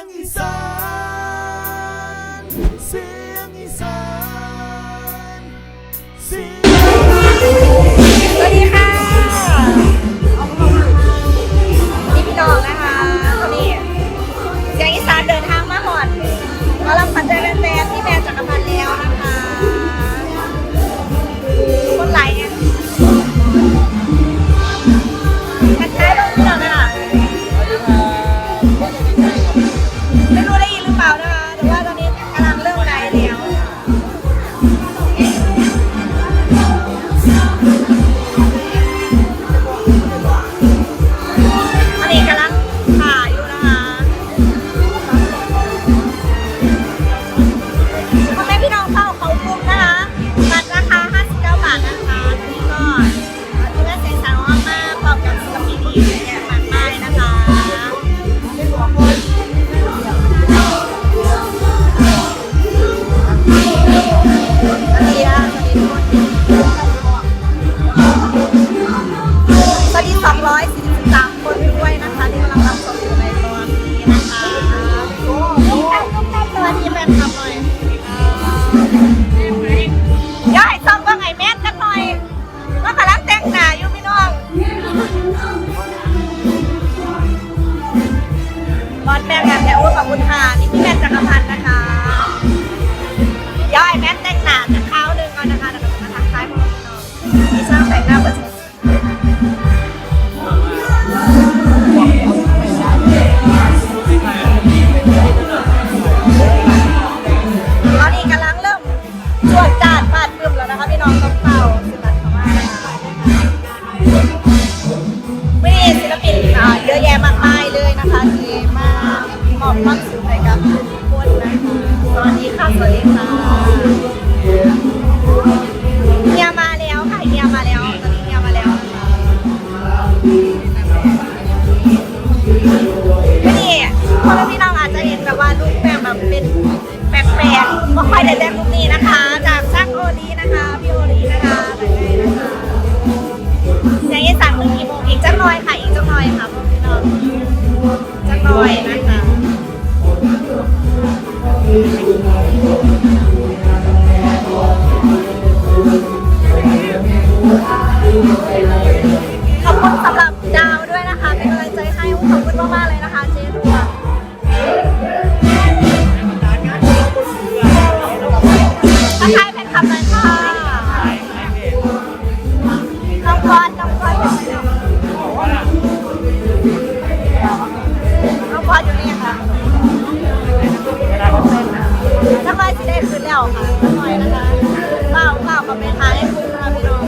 งอีสานเสียงอีสานเสียงสวัสดีค่ะพี่น้องนะคะตอนนี้เสียงอีสานเดินทางมาหอดมาลำพันใจแฟนๆที่แบรนด์จักรพันธ์แล้วนะคะคนไหลเนี่ยทักทายพี่น้องนะคะไม่รู้ได้ยินหรือเปล่านะคะแต่ว่าตอนนี้กำลังเริ่มไหลแล้วอันนี้กำลังถ่ายอยู่นะคะพ่อแม่พี่น้องเข้าเขากลุ่มนะคะบัตรราคา59 บาทนะคะนี่ก็ที่แม่เสียงสาวมากๆพร้อมกับศิลปินอีกเยอะมากมายนะคะสวัสดี243 คนด้วยนะคะที่กำลังรับชมอยู่ในตอนนี้นะคะสวัสดีแฟนคลับหน่อยย้ายซ่อมว่าไงแม่นกันหน่อยก็กำลังแต่งหน้าอยู่พี่น้องบอลแม่งแบบแถวขอบคุณค่ะนี่พี่แม่จักรพันธ์นะคะย้ายแม่แต่งหน้าจะเท้าหนึ่งก่อนนะคะแล้วก็มาทักทายพวกพี่น้องที่ช่างแต่งหน้าประชุมตอนนี้กำลังเริ่มจวดจาดฟาดปึ้มแล้วนะคะพี่น้องต้องเป่าศิลปินเข้ามาไม่ได้ศิลปินเยอะแยะมากมายเลยนะคะที่มามอบความสุขให้กับทุกคนนะคะสวัสดีค่ะสวัสดีค่ะเฮียมาแล้วค่ะเฮียมาแล้วตอนนี้เฮียมาแล้วนะคะไม่ดีพ่อแม่พี่น้องอาจจะเห็นแบบว่ารูปแบบเป็นแปลกๆไม่ค่อยได้แบบรูปนี้นะคะจากช่างโอลีนะคะพี่โอลีนะคะแต่ไงนะคะยังจะสั่งถึงกี่โมงอีกจักหน่อยค่ะอีกจักหน่อยค่ะพี่น้องจักหน่อยนะคะขอบคุณสำหรับดาวด้วยนะคะเป็นกำลังใจให้ขอบคุณมากๆเลยนะคะเจ๊ดัวทักทายแฟนคลับหน่อยค่ะน้องกอนน้องกอนอยู่นี่ค่ะจักหน่อยสิได้คืนแล้วค่ะจักหน่อยนะคะเปล่ากับเป็นทางให้คุณนะคะพี่น้อง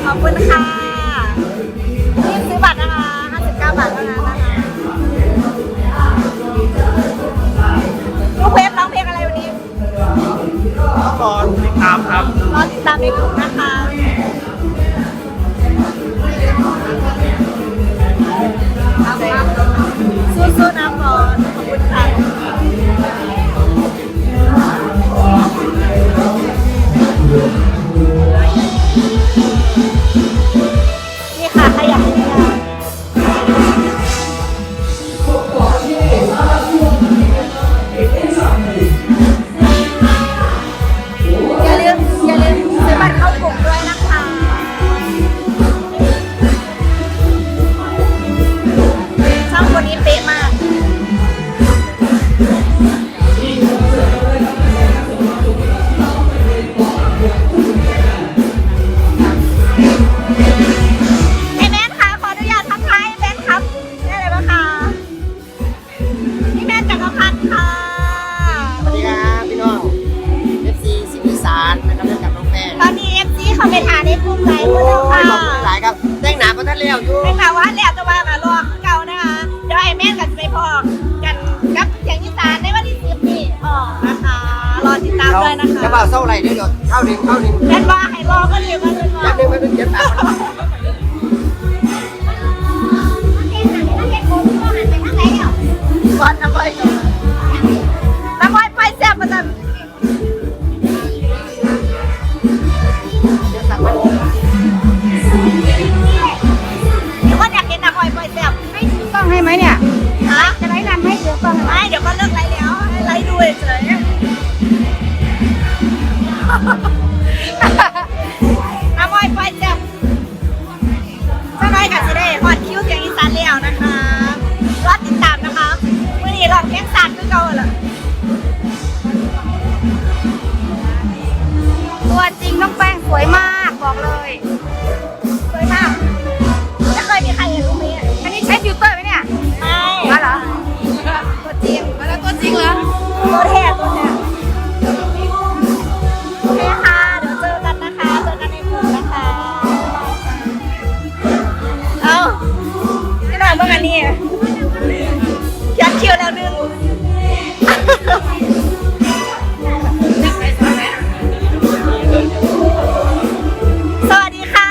ขอบคุณค่ะรีบซื้อบัตรนะคะ59 บาทเท่านั้นนะคะลูกเพลงร้องเพลงอะไรวันนี้รอติดตามครับรอติดตามในกลุ่มนะคะสู้ๆนะบอลขอบคุณค่ะนี่ค่ะขยับอย่าลืมซื้อบัตรเข้ากลุ่มด้วยนะคะช่างคนนี้เป๊ะมากไอ้แม่นค่ะขออนุญาตทักทายไอ้แม่นครับได้เลยปะคะพี่แม่นจักรพันธ์ค่ะสวัสดีครับพี่น้อง FC สิงห์อีสานนะครับเรื่องกับน้องแป้ง ตอนนี้ FC เขาไปหาในกลุ่มไหนหมดแล้วค่ะ ขอบคุณหลายครับแต่งหนาประทันเลี้ยวอยู่ ไม่กล่าวว่าแล้วจะว่ามารอเก่านะคะเดี๋ยวไอ้แม่นกันจะไปพอกันกับเสียงอีสานในวันที่10นี้ออกนะคะรอติดตามด้วยนะคะ จะเบาเศร้าไรเดี๋ยวเข้าหนึ่ง แม่นว่าให้รอก็เรียกว่าเป็นว่า แป๊บนึงเจ็บปากก่อนน้ำอ้อยไปแซ่บมาจัน เดี๋ยวสั่งมา วยมากบอกเลยสวยมากไม่เคยมีใครเห็นรูปนี้อันนี้ใช้ฟิลเตอร์ไหมเนี่ยไม่มาเหรอตัวจริงมาแล้วตัวจริงเหรอตัวแท้ตัวแท้โอเคค่ะเดี๋ยวเจอกันนะคะเจอกันในกลุ่มนะคะเอาพี่หน่อยเมื่อกันนี่ยัดคิวแล้วนึงสวัสดีค่ะ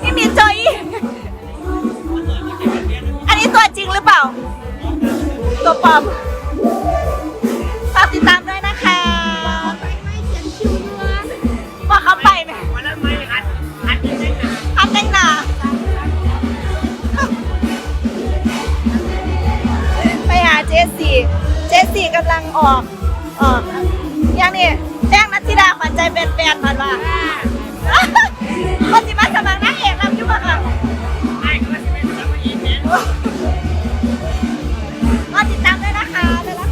พี่มีจอยอันนี้ตัวจริงหรือเปล่าตัวปลอมฝากติดตามด้วยนะคะบอกเขาไปไหมอัดแต่งหน้าไปหาเจสี่กำลังออกอย่างนี้แจ้งนัทธิดาขวัญใจเป็นแฟนมันว่าคนที่มาสมัครนักเอกรับยุ่งมากก็ติดตามด้วยนะคะเลยนะ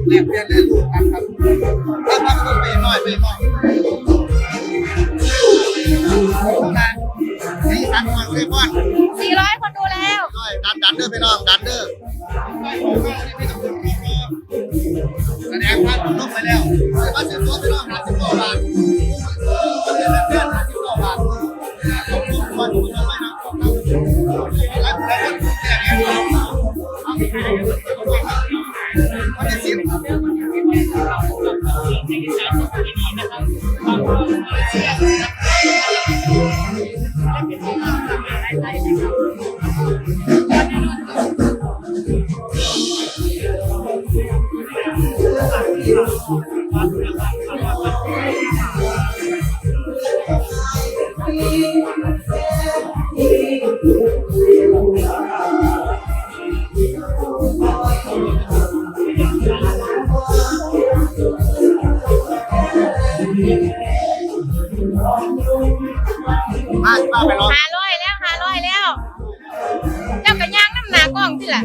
เรียนเรียนรู้กันครับถ้าทำก็ไปหน่อยนี่สันมาเลยพ่อน400 คนดูแล้ว ดันเด้อไปน้องดันเด้อแสดงว่าผมลงไปแล้วว่าเสียตัวไปน้อง50 บาทเดือนละ50 บาทผมลงมาดูทำไมนะแล้ววันที่500แล้วเจ้ากระย่างน้ำหนากล้องที่ละ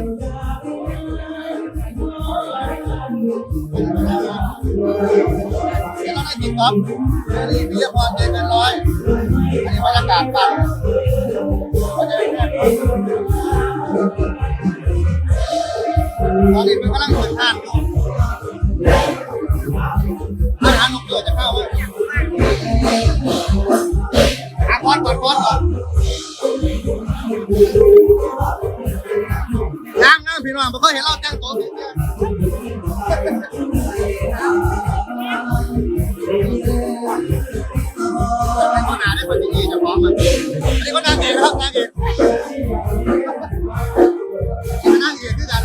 เราได้ติดต่อนี่เรียกว่าเงิน100อันนี้บรรยากาศปังตอนนี้มันกำลังเปิดทางอาหารนกเกิดจะเข้าไหมหาก้อนก่อนงามพี่น้องไม่เคยเห็นเราแต่งตัวแบบนี้เป็นคนหนาได้คนดีจะพร้อมอ่ะอันนี้ก็นางเอกครับนางเอกด้วยกัน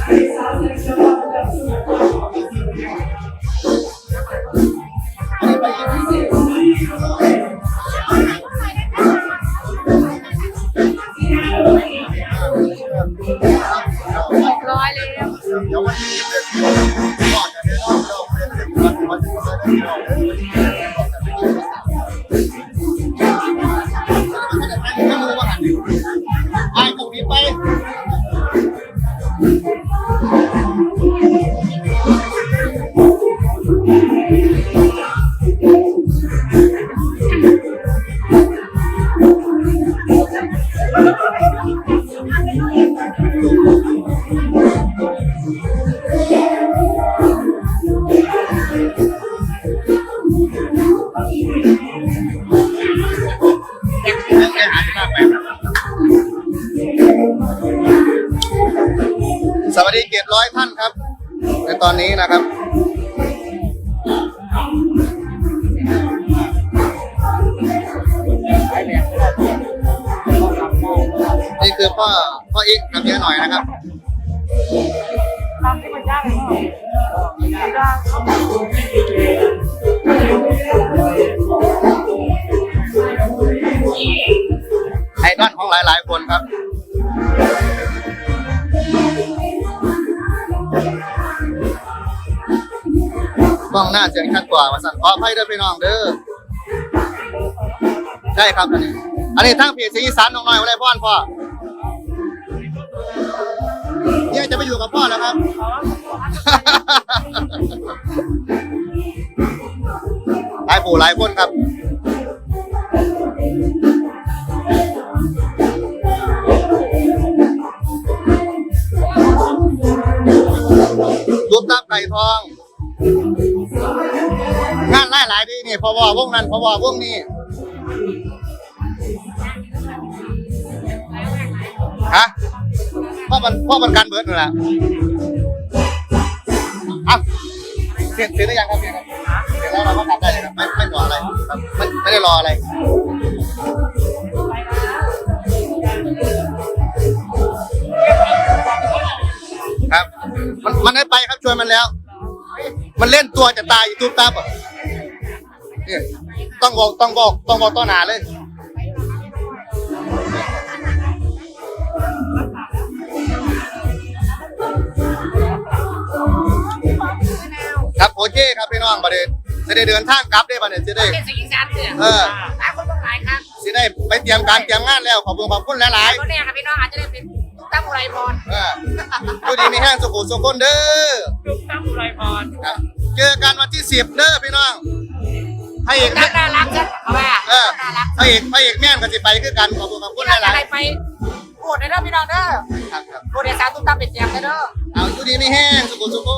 600แล้ว สวัสดีเกียรติ100 ท่านครับ ในตอนนี้นะครับ นี่คือพ่ออีกกับเมียหน่อยนะครับ ทำที่มันยากเลยไม่ได้ ไอดอลของหลายๆคนครับ กล้องหน้าเสียงชัดกว่ามาสั่นขออภัยด้วยพี่น้องเด้อใช่ครับอันนี้ทั้งเพจสีอีสานน้องน้อยอะไรพ่อนพ่อเนี่ยจะไปอยู่กับพ่อแล้วครับ หลายผู้หลายคนครับตุ๊บตับไก่ทองงานหลายๆดีนี่พอวงนั้นพอวงนี้ฮะพ่อมันการเบิร์ดนั่นแหละอ่ะเสร็จหรือยังครับเนี่ยครับเสร็จแล้วเราก็กลับได้เลยครับไม่รออะไรครับไม่ได้รออะไรครับมันให้ไปครับชวนมันแล้วมันเล่นตัวจะตายอยู่ตุ๊บตับอ่ะเนี่ยต้องบอกต้อหนาเลยครับโอเคครับพี่น้องประเด็นจะได้เดินทางกลับได้ประเด็นจะได้ เป็นสิ่งที่ชัดเนี่ยหลายคนต้องหลายครับ จะได้ไปเตรียมงานแล้วขอบคุณหลาย คนเนี่ยครับพี่น้องอาจจะได้เป็นตุ๊กตาอุไรพร ๆดูดีมีแห้งสุขุสุขคนเด้อ ตุ๊กตาอุไรพร ครับเจอกันวันที่10เด้อพี่น้องให้เอก น่ารักจังเอาว่าน่ารัก ให้เอกแม่นก็จะไปคือกันขอบคุณห พี่น้อง ลาย อะไรไปโกรธเลยเด้อพี่น้องเด้อ ๆครับ โกรธเดี๋ยวสาวตุ๊กตาเป็นแจมเลยเด้อ เอาดูดีมีแห้งสุขุสุข